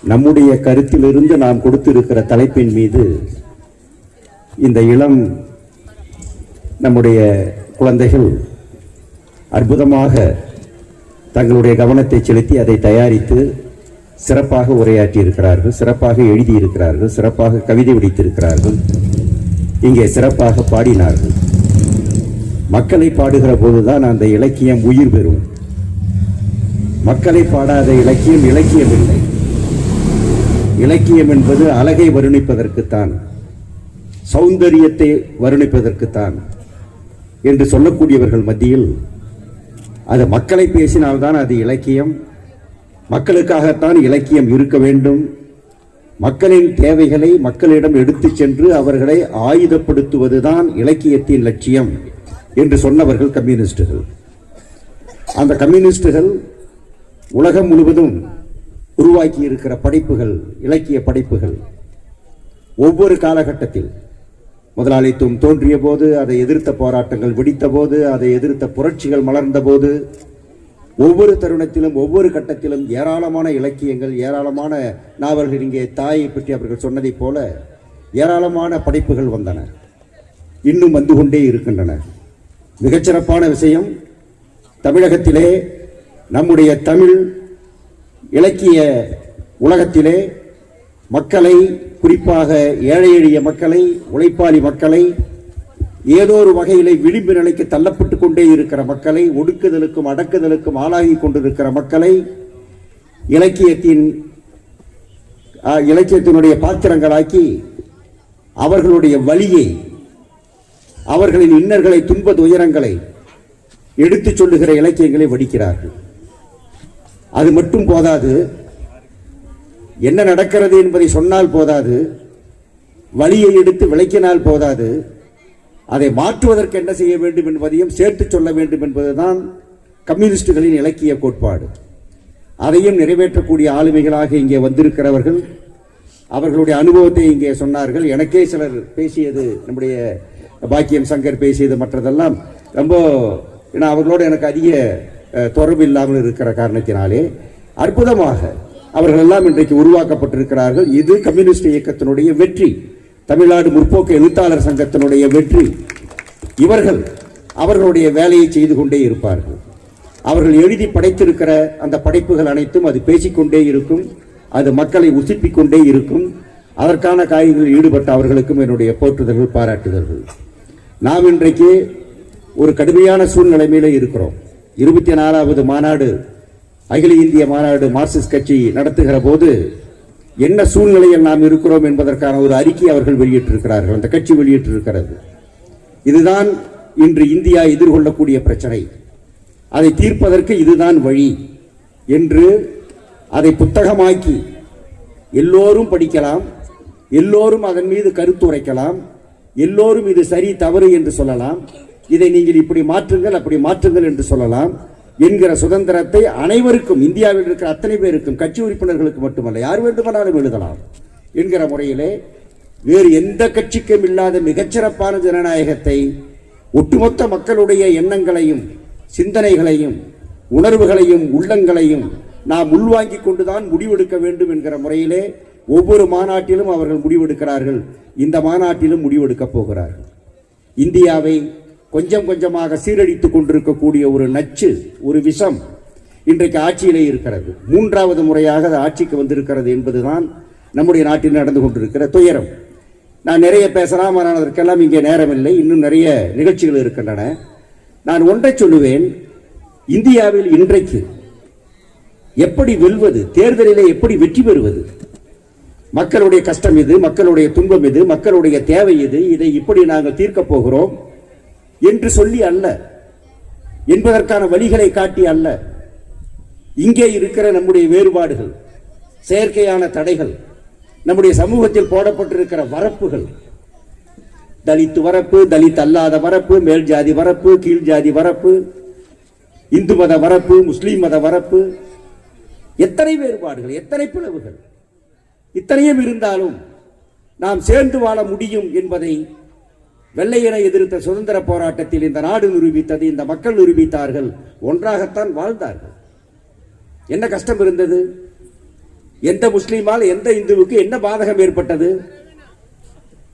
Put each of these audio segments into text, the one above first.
நம்முடைய கருத்திலிருந்து நாம் கொடுத்திருக்கிற தலைப்பின் மீது இந்த இளம் நம்முடைய குழந்தைகள் அற்புதமாக தங்களுடைய கவனத்தை செலுத்தி அதை தயாரித்து சிறப்பாக உரையாற்றி இருக்கிறார்கள், சிறப்பாக எழுதியிருக்கிறார்கள், சிறப்பாக கவிதை வடித்திருக்கிறார்கள், இங்கே சிறப்பாக பாடினார்கள். மக்களை பாடுகிற போதுதான் அந்த இலக்கியம் உயிர் பெறும். மக்களை பாடாத இலக்கியம் இலக்கியம் இல்லை. இலக்கியம் என்பது அழகை வருணிப்பதற்குத்தான், சௌந்தரியத்தை வருணிப்பதற்குத்தான் என்று சொல்லக்கூடியவர்கள் மத்தியில் அது மக்களை பேசினால்தான் அது இலக்கியம், மக்களுக்காகத்தான் இலக்கியம் இருக்க வேண்டும், மக்களின் தேவைகளை மக்களிடம் எடுத்துச் சென்று அவர்களை ஆயுதப்படுத்துவதுதான் இலக்கியத்தின் லட்சியம் என்று சொன்னவர்கள் கம்யூனிஸ்டுகள். அந்த கம்யூனிஸ்டுகள் உலகம் முழுவதும் உருவாக்கி இருக்கிற படைப்புகள், இலக்கிய படைப்புகள், ஒவ்வொரு காலகட்டத்தில் முதலாளித்துவம் தோன்றிய போது, அதை எதிர்த்த போராட்டங்கள் வெடித்த போது, அதை எதிர்த்த புரட்சிகள் மலர்ந்த போது, ஒவ்வொரு தருணத்திலும் ஒவ்வொரு கட்டத்திலும் ஏராளமான இலக்கியங்கள், ஏராளமான நாவல்கள், இங்கே தாயை பற்றி அவர்கள் சொன்னதைப் போல ஏராளமான படைப்புகள் வந்தன, இன்னும் வந்து கொண்டே இருக்கின்றன. மிகச்சிறப்பான விஷயம், தமிழகத்திலே நம்முடைய தமிழ் இலக்கிய உலகத்திலே மக்களை, குறிப்பாக ஏழை எளிய மக்களை, உழைப்பாளி மக்களை, ஏதோ ஒரு வகையிலே விளிம்பு நிலைக்கு தள்ளப்பட்டு கொண்டே இருக்கிற மக்களை, ஒடுக்குதலுக்கும் அடக்குதலுக்கும் ஆளாகி கொண்டிருக்கிற மக்களை இலக்கியத்தினுடைய பாத்திரங்களாக்கி அவர்களுடைய வலியை, அவர்களின் இன்னல்களை, துன்ப துயரங்களை எடுத்துச் சொல்லுகிற இலக்கியங்களை வடிக்கிறார்கள். அது மட்டும் போதாது, என்ன நடக்கிறது என்பதை சொன்னால் போதாது, வலியை எடுத்து விளக்கினால் போதாது, அதை மாற்றுவதற்கு என்ன செய்ய வேண்டும் என்பதையும் சேர்த்து சொல்ல வேண்டும் என்பதுதான் கம்யூனிஸ்டுகளின் இலக்கிய கோட்பாடு. அதையும் நிறைவேற்றக்கூடிய ஆளுமைகளாக இங்கே வந்திருக்கிறவர்கள் அவர்களுடைய அனுபவத்தை இங்கே சொன்னார்கள். எனக்கே சிலர் பேசியது, நம்முடைய பாக்கியம் சங்கர் பேசியது, மற்றதெல்லாம் ரொம்ப, ஏன்னா அவர்களோடு எனக்கு அதிக தொடர்பு இல்லாமல் இருக்கிற காரணத்தினாலே அற்புதமாக அவர்கள் எல்லாம் இன்றைக்கு உருவாக்கப்பட்டிருக்கிறார்கள். இது கம்யூனிஸ்ட் இயக்கத்தினுடைய வெற்றி, தமிழ்நாடு முற்போக்கு எழுத்தாளர் சங்கத்தினுடைய வெற்றி. இவர்கள் அவர்களுடைய வேலையை செய்து கொண்டே இருப்பார்கள். அவர்கள் எழுதி படைத்திருக்கிற அந்த படைப்புகள் அனைத்தும் அது பேசிக்கொண்டே இருக்கும், அது மக்களை உசுப்பிக் கொண்டே இருக்கும். அதற்கான காரியங்களில் ஈடுபட்ட அவர்களுக்கும் என்னுடைய போற்றுதல்கள், பாராட்டுதல்கள். நாம் இன்றைக்கு ஒரு கடுமையான சூழ்நிலைமையில இருக்கிறோம். 24வது மாநாடு, அகில இந்திய மாநாடு மார்க்சிஸ்ட் கட்சி நடத்துகிற போது என்ன சூழ்நிலையில் நாம் இருக்கிறோம் என்பதற்கான ஒரு அறிக்கை அவர்கள் வெளியிட்டிருக்கிறார்கள், அந்த கட்சி வெளியிட்டிருக்கிறது. இதுதான் இன்று இந்தியா எதிர்கொள்ளக்கூடிய பிரச்சனை, அதை தீர்ப்பதற்கு இதுதான் வழி என்று அதை புத்தகமாக்கி எல்லோரும் படிக்கலாம், எல்லோரும் அதன் மீது கருத்துரைக்கலாம், எல்லோரும் இது சரி தவறு என்று சொல்லலாம், இதை நீங்கள் இப்படி மாற்றுங்கள் அப்படி மாற்றுங்கள் என்று சொல்லலாம் என்கிற சுதந்திரத்தை அனைவருக்கும், இந்தியாவில் இருக்கிற அத்தனை பேருக்கும், கட்சி உறுப்பினர்களுக்கு மட்டுமல்ல, யார் வேண்டுமானாலும் எழுதலாம் என்கிற முறையிலே வேறு எந்த கட்சிக்கும் இல்லாத மிகச்சிறப்பான ஜனநாயகத்தை, ஒட்டுமொத்த மக்களுடைய எண்ணங்களையும் சிந்தனைகளையும் உணர்வுகளையும் உள்ளங்களையும் நாம் உள்வாங்கிக் கொண்டுதான் முடிவெடுக்க வேண்டும் என்கிற முறையிலே ஒவ்வொரு மாநாட்டிலும் அவர்கள் முடிவெடுக்கிறார்கள். இந்த மாநாட்டிலும் முடிவெடுக்கப் போகிறார்கள். இந்தியாவை கொஞ்சம் கொஞ்சமாக சீரழித்துக் கொண்டிருக்கக்கூடிய ஒரு நச்சு, ஒரு விஷம் இன்றைக்கு ஆட்சியிலே இருக்கிறது. 3வது முறையாக அது ஆட்சிக்கு வந்திருக்கிறது என்பதுதான் நம்முடைய நாட்டில் நடந்து கொண்டிருக்கிற துயரம். நான் நிறைய பேசலாம், ஆனால் அதற்கெல்லாம் இங்கே நேரமில்லை, இன்னும் நிறைய நிகழ்ச்சிகள் இருக்கின்றன. நான் ஒன்றை சொல்லுவேன், இந்தியாவில் இன்றைக்கு எப்படி வெல்வது, தேர்தலிலே எப்படி வெற்றி பெறுவது, மக்களுடைய கஷ்டம் இது, மக்களுடைய துன்பம் இது, மக்களுடைய தேவை இது, இதை இப்படி நாங்கள் தீர்க்கப் போகிறோம் என்று சொல்லி அல்ல, என்பதற்கான வழிகளை காட்டி அல்ல, இங்கே இருக்கிற நம்முடைய வேறுபாடுகள், செயற்கையான தடைகள், நம்முடைய சமூகத்தில் போடப்பட்டிருக்கிற வரப்புகள், தலித் வரப்பு, தலித் அல்லாத வரப்பு, மேல் ஜாதி வரப்பு, கீழ் ஜாதி வரப்பு, இந்து மத வரப்பு, முஸ்லீம் மத வரப்பு, எத்தனை வேறுபாடுகள், எத்தனை பிளவுகள், இத்தனையும் இருந்தாலும் நாம் சேர்ந்து வாழ முடியும் என்பதை வெள்ளையனை எதிர்த்த சுதந்திர போராட்டத்தில் இந்த நாடு நிரூபித்தது, இந்த மக்கள் நிரூபித்தார்கள். ஒன்றாகத்தான் வாழ்ந்தார்கள். என்ன கஷ்டம் இருந்தது? எந்த முஸ்லீமால் எந்த இந்துவுக்கு என்ன பாதகம் ஏற்பட்டது?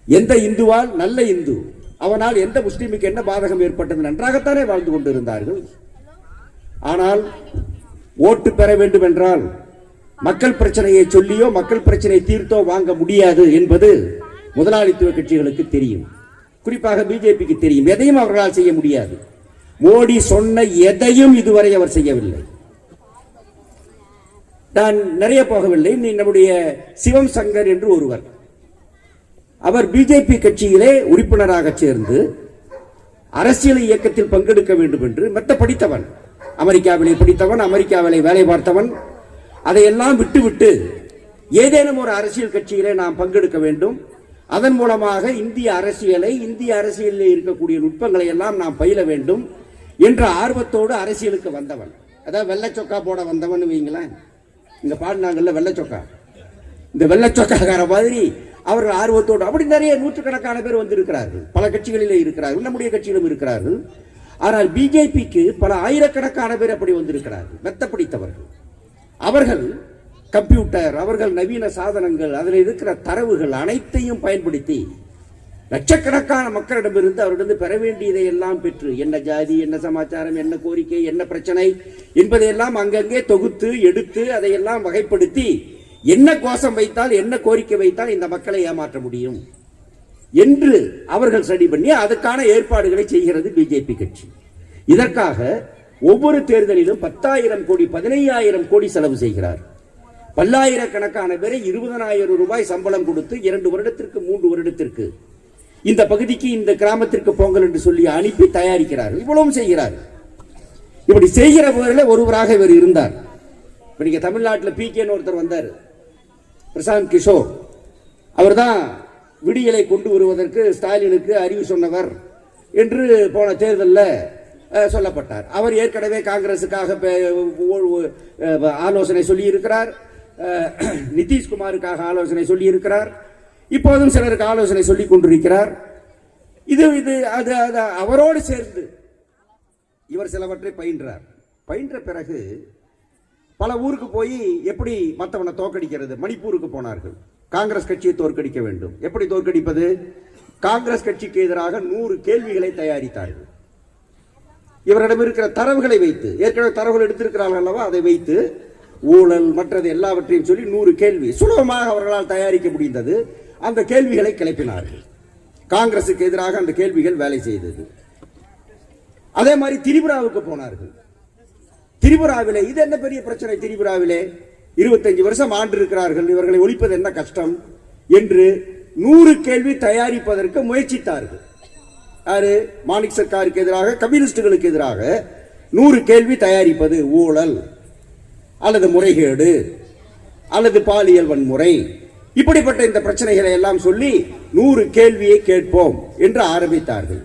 எந்த இந்துவால், நல்ல இந்து, அவனால் எந்த முஸ்லீமுக்கு என்ன பாதகம் ஏற்பட்டது? நன்றாகத்தானே வாழ்ந்து கொண்டிருந்தார்கள். ஆனால் ஓட்டு பெற வேண்டும் என்றால் மக்கள் பிரச்சனையை சொல்லியோ மக்கள் பிரச்சனை தீர்த்தோ வாங்க முடியாது என்பது முதலாளித்துவ கட்சிகளுக்கு தெரியும். குறிப்பாக பிஜேபிக்கு தெரியும். எதையும் அவர்களால் செய்ய முடியாது. மோடி சொன்ன எதையும் இதுவரை அவர் செய்யவில்லை. நான் நிறைய போகவில்லை. நம்முடைய சிவம் சங்கர் என்று ஒருவர், அவர் பிஜேபி கட்சியிலே உறுப்பினராக சேர்ந்து அரசியல் இயக்கத்தில் பங்கெடுக்க வேண்டும் என்று மெத்த படித்தவன், அமெரிக்காவிலே படித்தவன், அமெரிக்காவிலே வேலை பார்த்தவன், அதையெல்லாம் விட்டுவிட்டு ஏதேனும் ஒரு அரசியல் கட்சியிலே நாம் பங்கெடுக்க வேண்டும், அதன் மூலமாக இந்திய அரசியலில் இருக்கக்கூடிய நுட்பங்களை எல்லாம் நாம் பயில வேண்டும் என்ற ஆர்வத்தோடு அரசியலுக்கு வந்தவன். அதாவது வெள்ளச்சொக்கா போட வந்தவன் வைங்களேன். இங்க பாடினாங்கல்ல வெள்ளச்சொக்கா, இந்த வெள்ளச்சொக்காக்கார மாதிரி அவர்கள் ஆர்வத்தோடு அப்படி நிறைய நூற்றுக்கணக்கான பேர் வந்திருக்கிறார்கள். பல கட்சிகளிலே இருக்கிறார்கள், நம்முடைய கட்சியிலும் இருக்கிறார்கள். ஆனால் பிஜேபிக்கு பல ஆயிரக்கணக்கான பேர் அப்படி வந்திருக்கிறார்கள், மெத்த பிடித்தவர்கள். அவர்கள் கம்ப்யூட்டர், அவர்கள் நவீன சாதனங்கள், அதில் இருக்கிற தரவுகள் அனைத்தையும் பயன்படுத்தி லட்சக்கணக்கான மக்களிடமிருந்து அவரிடம் பெற வேண்டியதை எல்லாம் பெற்று, என்ன ஜாதி, என்ன சமாச்சாரம், என்ன கோரிக்கை, என்ன பிரச்சனை என்பதையெல்லாம் அங்கங்கே தொகுத்து எடுத்து அதையெல்லாம் வகைப்படுத்தி என்ன கோஷம் வைத்தால், என்ன கோரிக்கை வைத்தால் இந்த மக்களை ஏமாற்ற முடியும் என்று அவர்கள் ஸ்டடி பண்ணி அதுக்கான ஏற்பாடுகளை செய்கிறது பிஜேபி கட்சி. இதற்காக ஒவ்வொரு தேர்தலிலும் 10,000 கோடி 15,000 கோடி செலவு செய்கிறார். பல்லாயிரக்கணக்கான பேரை 20,000 ரூபாய் சம்பளம் கொடுத்து 2 வருடத்திற்கு 3 வருடத்திற்கு இந்த பகுதிக்கு, இந்த கிராமத்திற்கு போங்கள் என்று சொல்லி அனுப்பி தயாரிக்கிறார்கள். இவ்வளவும் செய்கிறார். இப்படி செய்கிற போதில் ஒருவராக இவர் இருந்தார். இப்ப நீங்க தமிழ்நாட்டில் பிகேன்னு ஒருத்தர் வந்தார், பிரசாந்த் கிஷோர். அவர் தான் விடியலை கொண்டு வருவதற்கு ஸ்டாலினுக்கு அறிவு சொன்னவர் என்று போன தேர்தலில் சொல்லப்பட்டார். அவர் ஏற்கனவே காங்கிரசுக்காக ஆலோசனை சொல்லி இருக்கிறார், நிதிஷ்குமாருக்காக ஆலோசனை சொல்லி இருக்கிறார், இப்போதும் சிலருக்கு ஆலோசனை சொல்லிக் கொண்டிருக்கிறார். அவரோடு சேர்ந்து இவர் சிலவற்றை பயின்றார். பயின்ற பிறகு பல ஊருக்கு போய் எப்படி மற்றவனை தோற்கடிக்கிறது, மணிப்பூருக்கு போனார்கள். காங்கிரஸ் கட்சியை தோற்கடிக்க வேண்டும். எப்படி தோற்கடிப்பது? காங்கிரஸ் கட்சிக்கு எதிராக 100 கேள்விகளை தயாரித்தார்கள். இவரிடம் இருக்கிற தரவுகளை வைத்து, ஏற்கனவே தரவுகள் எடுத்திருக்கிறார்கள் அல்லவா, அதை வைத்து ஊழல் மற்றது எல்லாவற்றையும் சொல்லி 100 கேள்வி சுலபமாக அவர்களால் தயாரிக்க முடிந்தது. அந்த கேள்விகளை கிளப்பினார்கள். காங்கிரசுக்கு எதிராக அந்த கேள்விகள் வேலை செய்தது. அதே மாதிரி திரிபுராவுக்கு போனார்கள். திரிபுராவிலே இது என்ன பெரிய பிரச்சனை? திரிபுராவிலே 25 வருஷம் ஆண்டு இருக்கிறார்கள், இவர்களை ஒழிப்பது என்ன கஷ்டம் என்று 100 கேள்வி தயாரிப்பதற்கு முயற்சித்தார்கள். யாரு? மாணிக் சர்க்காருக்கு எதிராக, கம்யூனிஸ்டுகளுக்கு எதிராக 100 கேள்வி தயாரிப்பது. ஊழல் அல்லது முறைகேடு அல்லது பாலியல் வன்முறை, இப்படிப்பட்ட இந்த பிரச்சனைகளை எல்லாம் சொல்லி 100 கேள்வியை கேட்போம் என்று ஆரம்பித்தார்கள்.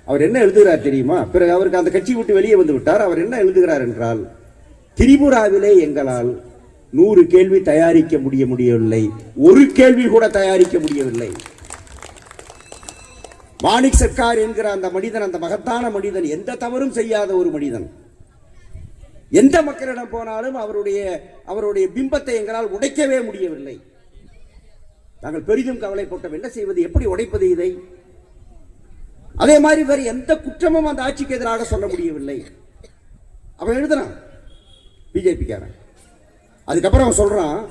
அவர் என்ன எழுதுகிறார் தெரியுமா? பிறகு அவருக்கு அந்த கட்சி விட்டு வெளியே வந்து விட்டார். அவர் என்ன எழுதுகிறார் என்றால், திரிபுராவிலே எங்களால் 100 கேள்வி தயாரிக்க முடியவில்லை, ஒரு கேள்வி கூட தயாரிக்க முடியவில்லை. மாணிக் சர்க்கார் என்கிற அந்த மனிதன், அந்த மகத்தான மனிதன், எந்த தவறும் செய்யாத ஒரு மனிதன், எந்த மக்களிடம் போனாலும் அவருடைய பிம்பத்தை எங்களால் உடைக்கவே முடியவில்லை. நாங்கள் பெரிதும் கவலைப்பட்டோம், என்ன செய்வது, எப்படி உடைப்பது இதை? அதே மாதிரி வேறு எந்த குற்றமும் அந்த ஆட்சிக்கு எதிராக சொல்ல முடியவில்லை. அவன் எழுதுறான், பிஜேபிக்காரன். அதுக்கப்புறம் அவன் சொல்றான்,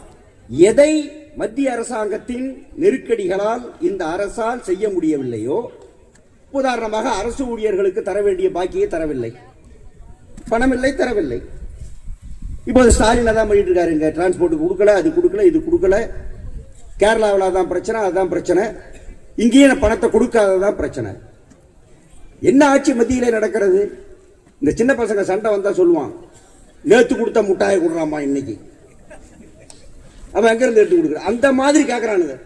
எதை மத்திய அரசாங்கத்தின் நெருக்கடிகளால் இந்த அரசால் செய்ய முடியவில்லையோ, உதாரணமாக அரசு ஊழியர்களுக்கு தர வேண்டிய பாக்கியை தரவில்லை, பணம் இல்லை, தரவில்லை. இப்போது ஸ்டாலின் அதான் பண்ணிட்டு இருக்காரு, இங்க டிரான்ஸ்போர்ட் கொடுக்கல, அது கொடுக்கல, இது கொடுக்கல. கேரளாவில் அதான் பிரச்சனை, அதுதான் பிரச்சனை. இங்கேயும் பணத்தை கொடுக்காததான் பிரச்சனை. என்ன ஆட்சி மத்தியிலே நடக்கிறது? இந்த சின்ன பசங்க சண்டை வந்தா சொல்லுவான், நேத்து கொடுத்த முட்டாயை கொடுறாமா இன்னைக்கு. அவன் எங்க இருந்து எடுத்து கொடுக்குற? அந்த மாதிரி கேட்கிறானுங்க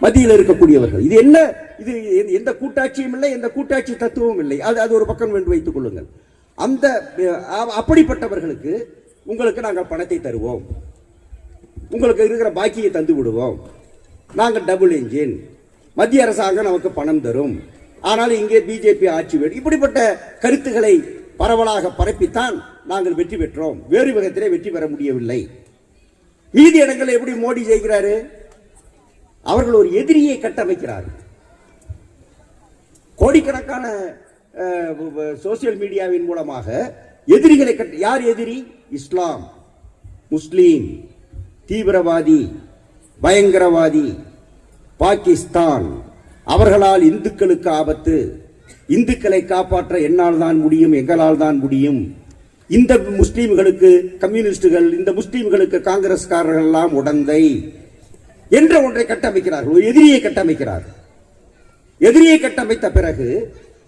மத்தியில் இருக்கக்கூடியவர்கள். இது என்ன? இது எந்த கூட்டாட்சியும் இல்லை, எந்த கூட்டாட்சி தத்துவமும் இல்லை. அது ஒரு பக்கம் என்று வைத்துக் கொள்ளுங்கள். அந்த அப்படிப்பட்டவர்களுக்கு உங்களுக்கு நாங்கள் பணத்தை தருவோம், உங்களுக்கு இருக்கிற பாக்கியை தந்து விடுவோம், நாங்கள் டபுள் என்ஜின், மத்திய அரசாங்கம் நமக்கு பணம் தரும், ஆனால் இங்கே பிஜேபி ஆட்சி வேணும். இப்படிப்பட்ட கருத்துக்களை பரவலாக பரப்பித்தான் நாங்கள் வெற்றி பெற்றோம், வேறு விதத்திலே வெற்றி பெற முடியவில்லை மீதி இடங்களை எப்படி மோடி செய்கிறாரு? அவர்கள் ஒரு எதிரியை கட்டமைக்கிறார். கோடிக்கணக்கான சோசியல் மீடியாவின் மூலமாக எதிரிகளை யார் எதிரி? இஸ்லாம், முஸ்லீம், தீவிரவாதி, பயங்கரவாதி, பாகிஸ்தான். அவர்களால் இந்துக்களுக்கு ஆபத்து, இந்துக்களை காப்பாற்ற என்னால் தான் முடியும், எங்களால் தான் முடியும். இந்த முஸ்லீம்களுக்கு கம்யூனிஸ்டுகள், இந்த முஸ்லீம்களுக்கு காங்கிரஸ்காரர்கள் எல்லாம் உடந்தை என்ற ஒன்றை கட்டமைக்கிறார்கள். ஒரு எதிரியை கட்டமைக்கிறார். எதிரியை கட்டமைத்த பிறகு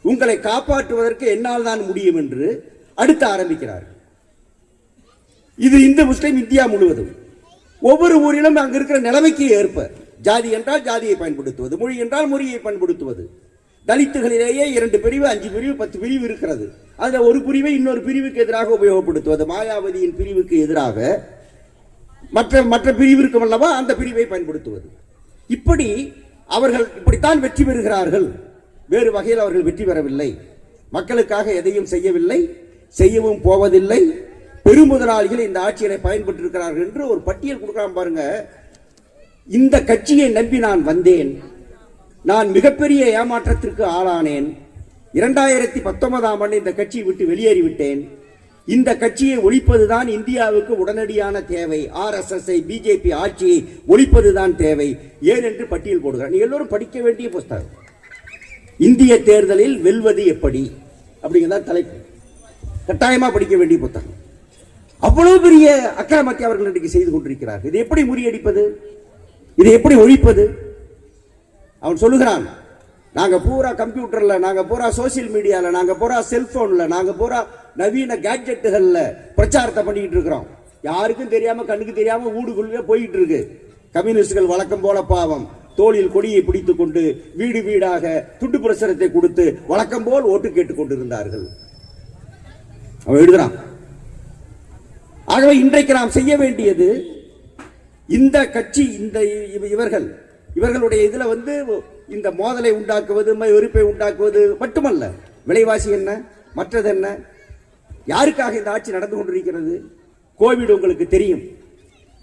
உங்களை காப்பாற்றுவதற்கு என்னால் தான் முடியும் என்று அடுத்து ஆரம்பிக்கிறார். இது இந்த முஸ்லீம் இந்தியா முழுவதும் ஒவ்வொரு ஊரிலும் அங்கு இருக்கிற நிலைமைக்கு ஏற்ப ஜாதி என்றால் ஜாதியை பயன்படுத்துவது, மொழி என்றால் மொழியை பயன்படுத்துவது. தலித்துகளிலேயே 2 பிரிவு, 5 பிரிவு, 10 பிரிவு இருக்கிறது. அதுல ஒரு பிரிவை இன்னொரு பிரிவுக்கு எதிராக உபயோகப்படுத்துவது. மாயாவதியின் பிரிவுக்கு எதிராக மற்ற பிரிவிற்கும் அல்லவா அந்த பிரிவை பயன்படுத்துவது. இப்படி அவர்கள் இப்படித்தான் வெற்றி பெறுகிறார்கள். வேறு வகையில் அவர்கள் வெற்றி பெறவில்லை. மக்களுக்காக எதையும் செய்யவில்லை, செய்யவும் போவதில்லை. பெருமுதலாளிகள் இந்த ஆட்சியை பயன்பட்டிருக்கிறார்கள் என்று ஒரு பட்டியல் கொடுக்கலாம் பாருங்க. இந்த கட்சியை நம்பி நான் வந்தேன், நான் மிகப்பெரிய ஏமாற்றத்திற்கு ஆளானேன். 2019ஆம் ஆண்டு இந்த கட்சியை விட்டு வெளியேறிவிட்டேன். இந்த கட்சியை ஒழிப்பதுதான் இந்தியாவுக்கு உடனடியான தேவை. RSS, பிஜேபி ஆட்சியை ஒழிப்பதுதான் தேவை. ஏன் என்று பட்டியல் போடுகிறார். நீ எல்லோரும் படிக்க வேண்டிய புத்தகம். இந்திய தேர்தலில் வெல்வது எப்படி அப்படிங்கிறத தலைப்பு. கட்டாயமா படிக்க வேண்டிய புத்தகம். அவ்வளவு பெரிய அக்கிரமத்தை அவர்கள் இன்றைக்கு செய்து கொண்டிருக்கிறார்கள். இதை எப்படி முறியடிப்பது? இதை எப்படி ஒழிப்பது? அவன் சொல்லுகிறான், நாங்க பூரா கம்ப்யூட்டர்ல, நாங்க பூரா சோசியல் மீடியால, நாங்க பூரா செல்போன்ல, நாங்க பூரா நவீன கேட்ஜெட்டுகள்ல பிரச்சாரத்தை பண்ணிட்டு இருக்கிறோம். யாருக்கும் தெரியாம, கண்ணுக்கு தெரியாம ஊடுக்குள்ளே போயிட்டு இருக்கு. கம்யூனிஸ்டுகள் வழக்கம் போல பாவம் தோளில் கொடியை பிடித்துக் கொண்டு வீடு வீடாக துண்டு பிரசுரத்தை கொடுத்து வழக்கம் போல் ஓட்டு கேட்டுக் கொண்டிருந்தார்கள். அவன் எழுதுறான். ஆகவே இன்றைக்கு நாம் செய்ய வேண்டியது, இந்த கட்சி, இந்த இவர்களுடைய இதுல இந்த மோதலை உண்டாக்குவது, வெறுப்பை உண்டாக்குவது மட்டுமல்ல, விலைவாசி என்ன, மற்றது என்ன, யாருக்காக இந்த ஆட்சி நடந்து கொண்டிருக்கிறது? கோவிட் உங்களுக்கு தெரியும்.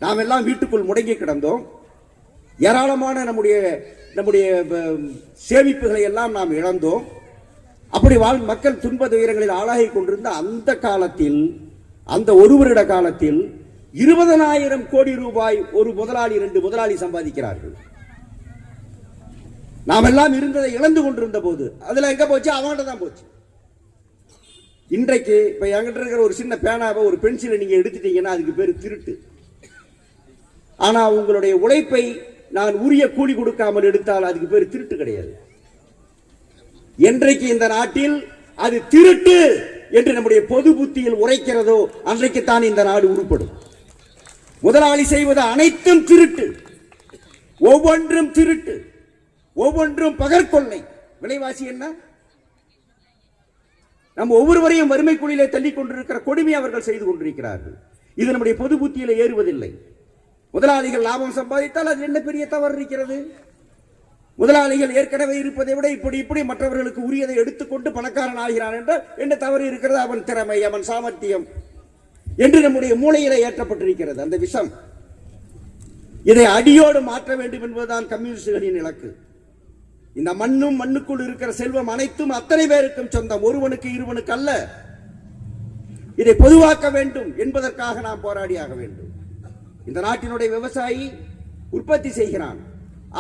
நாம் எல்லாம் வீட்டுக்குள் முடங்கி கிடந்தோம். ஏராளமான நம்முடைய சேமிப்புகளை எல்லாம் நாம் இழந்தோம். அப்படி மக்கள் துன்ப துயரங்களில் ஆளாகி கொண்டிருந்த அந்த காலத்தில், அந்த ஒரு வருட காலத்தில் 20,000 கோடி ரூபாய் ஒரு முதலாளி, 2 முதலாளி சம்பாதிக்கிறார்கள். நாம் எல்லாம் இருந்ததை இழந்து கொண்டிருந்த போது அதுல எங்க போச்சு? அவங்கள்ட்ட தான் போச்சு. இன்றைக்கு இப்ப என்கிட்ட இருக்கிற ஒரு சின்ன பேனாவை, ஒரு பென்சிலை நீங்க எடுத்துட்டீங்கன்னா அதுக்கு பேரு திருட்டு. ஆனா உங்களுடைய உழைப்பை நான் உரிய கூலி கொடுக்காமல் எடுத்தால் அதுக்கு பேரு திருட்டு கிடையாது. என்றைக்கு இந்த நாட்டில் அது திருட்டு என்று நம்முடைய பொது புத்தியில் உரைக்கிறதோ அன்றைக்குத்தான் இந்த நாடு உருப்படும். முதலாளி செய்வது அனைத்தும் திருட்டு, ஒவ்வொன்றும் திருட்டு, ஒவ்வொன்றும் பகற்கொள்ளை. விலைவாசி என்ன? நம்ம ஒவ்வொருவரையும் வறுமை குழியிலே தள்ளிக் கொண்டிருக்கிற கொடுமை அவர்கள் செய்து கொண்டிருக்கிறார்கள். இது நம்முடைய பொது புத்தியில ஏறுவதில்லை. முதலாளிகள் லாபம் சம்பாதித்தால் அது என்ன பெரிய தவறு இருக்கிறது? முதலாளிகள் ஏற்கனவே இருப்பதை விட இப்படி மற்றவர்களுக்கு உரியதை எடுத்துக்கொண்டு பணக்காரன் ஆகிறான் என்றால் என்ன தவறு இருக்கிறது? அவன் திறமை, அவன் சாமர்த்தியம் என்று நம்முடைய மூளையில ஏற்றப்பட்டிருக்கிறது அந்த விஷம். இதை அடியோடு மாற்ற வேண்டும் என்பதுதான் கம்யூனிஸ்டுகளின் இலக்கு. இந்த மண்ணும் மண்ணுக்குள் இருக்கிற செல்வம் அனைத்தும் அத்தனை பேருக்கும் சொந்தம், ஒருவனுக்கு இருவனுக்கு அல்ல. இதை பொதுவாக்க வேண்டும் என்பதற்காக நாம் போராடியாக வேண்டும். இந்த நாட்டினுடைய விவசாயி உற்பத்தி செய்கிறான்.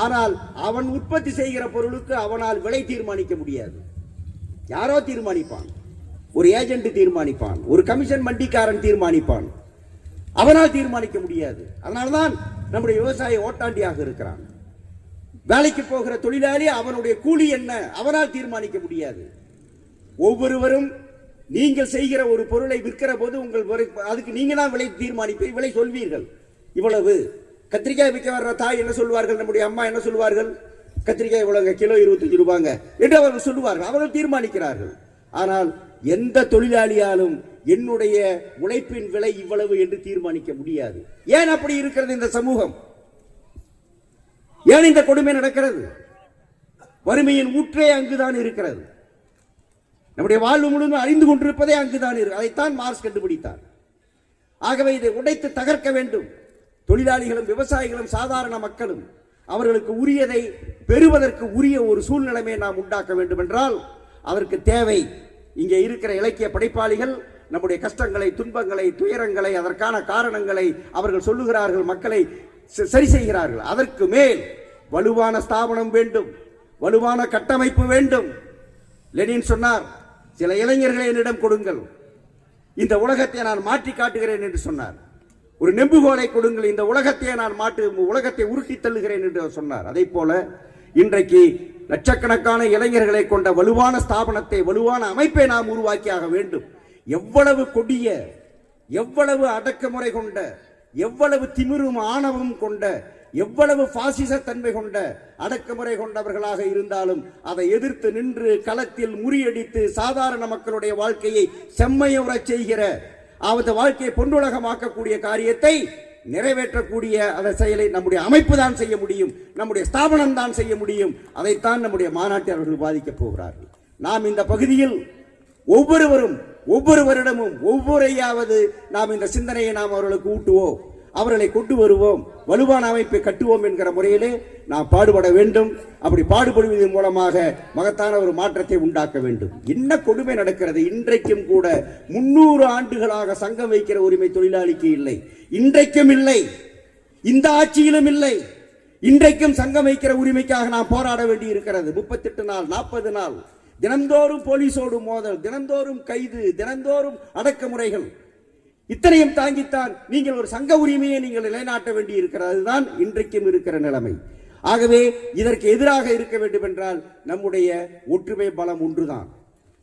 ஆனால் அவன் உற்பத்தி செய்கிற பொருளுக்கு அவனால் விலை தீர்மானிக்க முடியாது. யாரோ தீர்மானிப்பான், ஒரு ஏஜென்ட் தீர்மானிப்பான், ஒரு கமிஷன் மண்டிக்காரன் தீர்மானிப்பான். அவனால் தீர்மானிக்க முடியாது. அதனால்தான் நம்முடைய விவசாயி ஓட்டாண்டியாக இருக்கிறான். வேலைக்கு போகிற தொழிலாளி அவனுடைய கூலி என்ன அவனால் தீர்மானிக்க முடியாது. ஒவ்வொருவரும் நீங்கள் செய்கிற ஒரு பொருளை விற்கிற போது அதுக்கு நீங்க தான் விலை தீர்மானிப்பீர்கள், விலை சொல்வீர்கள். இவ்வளவு கத்திரிக்காய் விற்க வர்ற தாய் என்ன சொல்வார்கள்? நம்முடைய அம்மா என்ன சொல்வார்கள்? கத்திரிக்காய் இவ்வளவு, கிலோ 25 ரூபாங்க என்று அவர்கள் சொல்லுவார்கள். அவர்கள் தீர்மானிக்கிறார்கள். ஆனால் எந்த தொழிலாளியாலும் என்னுடைய உழைப்பின் விலை இவ்வளவு என்று தீர்மானிக்க முடியாது. ஏன் அப்படி இருக்கிறது இந்த சமூகம்? ஏன் இந்த கொடுமை நடக்கிறது? வறுமையின் ஊற்றே அங்குதான் இருக்கிறது. நம்முடைய வாழ்வு முழுவதும் அறிந்து கொண்டிருப்பதே அங்குதான் இருக்கு. அதைத்தான் மார்க்ஸ் கண்டுபிடித்தார். ஆகவே இதை உடைத்து தகர்க்க வேண்டும். தொழிலாளிகளும் விவசாயிகளும் சாதாரண மக்களும் அவர்களுக்கு உரியதை பெறுவதற்கு உரிய ஒரு சூழ்நிலையை நாம் உண்டாக்க வேண்டும் என்றால் அதற்கு தேவை இங்கே இருக்கிற இலக்கிய படைப்பாளிகள் நம்முடைய கஷ்டங்களை, துன்பங்களை, துயரங்களை, அதற்கான காரணங்களை அவர்கள் சொல்லுகிறார்கள், மக்களை சரி செய்கிறார்கள். அதற்கு மேல் வலுவான ஸ்தாபனம் வேண்டும், வலுவான கட்டமைப்பு வேண்டும். லெனின் சொன்னார், சில இளைஞர்களை என்னிடம் கொடுங்கள், இந்த உலகத்தை நான் மாற்றி காட்டுகிறேன் என்று சொன்னார். ஒரு நெம்புகோலை கொடுங்கள், இந்த உலகத்தை நான் உலகத்தை உருட்டி தள்ளுகிறேன் என்று சொன்னார். அதே போல இன்றைக்கு லட்சக்கணக்கான இளைஞர்களை கொண்ட வலுவான ஸ்தாபனத்தை, வலுவான அமைப்பை நாம் உருவாக்கியாக வேண்டும். எவ்வளவு கொடிய, எவ்வளவு அடக்குமுறை கொண்ட, எவ்வளவு திமிரும் ஆணவம் கொண்ட, எவ்வளவு பாசிச தன்மை கொண்ட அடக்குமுறை கொண்டவர்களாக இருந்தாலும் அதை எதிர்த்து நின்று களத்தில் முறியடித்து சாதாரண மக்களுடைய வாழ்க்கையை செம்மையுறச் செய்கிற, அந்த வாழ்க்கையை பொன்னுலகமாக்கக்கூடிய காரியத்தை நிறைவேற்றக்கூடிய அந்த செயலை நம்முடைய அமைப்பு தான் செய்ய முடியும், நம்முடைய ஸ்தாபனம் தான் செய்ய முடியும். அதைத்தான் நம்முடைய மாநாட்டில் அவர்கள் பாதிக்கப் போகிறார்கள். நாம் இந்த பகுதியில் ஒவ்வொருவரும் ஒவ்வொரு வருடமும் ஒவ்வொருயாவது நாம் இந்த சிந்தனையை நாம் அவர்களுக்கு ஊட்டுவோம், அவர்களை கொண்டு வருவோம், வலுவான அமைப்பை கட்டுவோம் என்கிற முறையிலே நாம் பாடுபட வேண்டும். அப்படி பாடுபடுவதன் மூலமாக மகத்தான ஒரு மாற்றத்தை உண்டாக்க வேண்டும். என்ன கொடுமை நடக்கிறது! இன்றைக்கும் கூட 300 ஆண்டுகளாக சங்கம் வைக்கிற உரிமை தொழிலாளிக்கு இல்லை, இன்றைக்கும் இல்லை, இந்த ஆட்சியிலும் இல்லை. இன்றைக்கும் சங்கம் வைக்கிற உரிமைக்காக நாம் போராட வேண்டி இருக்கிறது. 38 நாள், 40 நாள், தினந்தோறும் போலீஸோடு மோதல், தினந்தோறும் கைது, தினந்தோறும் அடக்குமுறைகள், இத்தனையும் தாங்கித்தான் நீங்கள் ஒரு சங்க உரிமையை நீங்கள் நிலைநாட்ட வேண்டி இருக்கிறது. அதுதான் இன்றைக்கும் இருக்கிற நிலைமை. ஆகவே இதற்கு எதிராக இருக்க வேண்டும் என்றால் நம்முடைய ஒற்றுமை பலம் ஒன்றுதான்,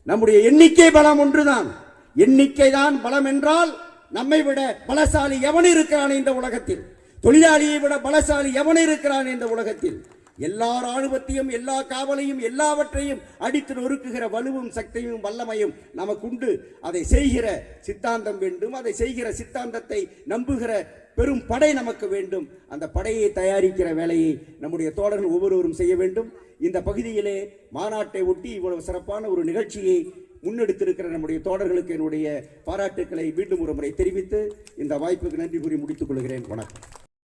நம்முடைய எண்ணிக்கை பலம் ஒன்றுதான். எண்ணிக்கை தான் பலம் என்றால் நம்மை விட பலசாலி எவன் இருக்கிறான் இந்த உலகத்தில்? தொழிலாளியை விட பலசாலி எவன் இருக்கிறான் இந்த உலகத்தில்? எல்லா ராணுவத்தையும், எல்லா காவலையும், எல்லாவற்றையும் அடித்து நொறுக்குகிற வலுவும் சக்தியும் வல்லமையும் நமக்குண்டு. அதை செய்கிற சித்தாந்தம் வேண்டும், அதை செய்கிற சித்தாந்தத்தை நம்புகிற பெரும் படை நமக்கு வேண்டும். அந்த படையை தயாரிக்கிற வேலையை நம்முடைய தோழர்கள் ஒவ்வொருவரும் செய்ய வேண்டும். இந்த பகுதியிலே மாநாட்டை ஒட்டி இவ்வளவு சிறப்பான ஒரு நிகழ்ச்சியை முன்னெடுத்திருக்கிற நம்முடைய தோழர்களுக்கு என்னுடைய பாராட்டுக்களை மீண்டும் ஒரு முறை தெரிவித்து இந்த வாய்ப்புக்கு நன்றி கூறி முடித்துக் கொள்கிறேன். வணக்கம்.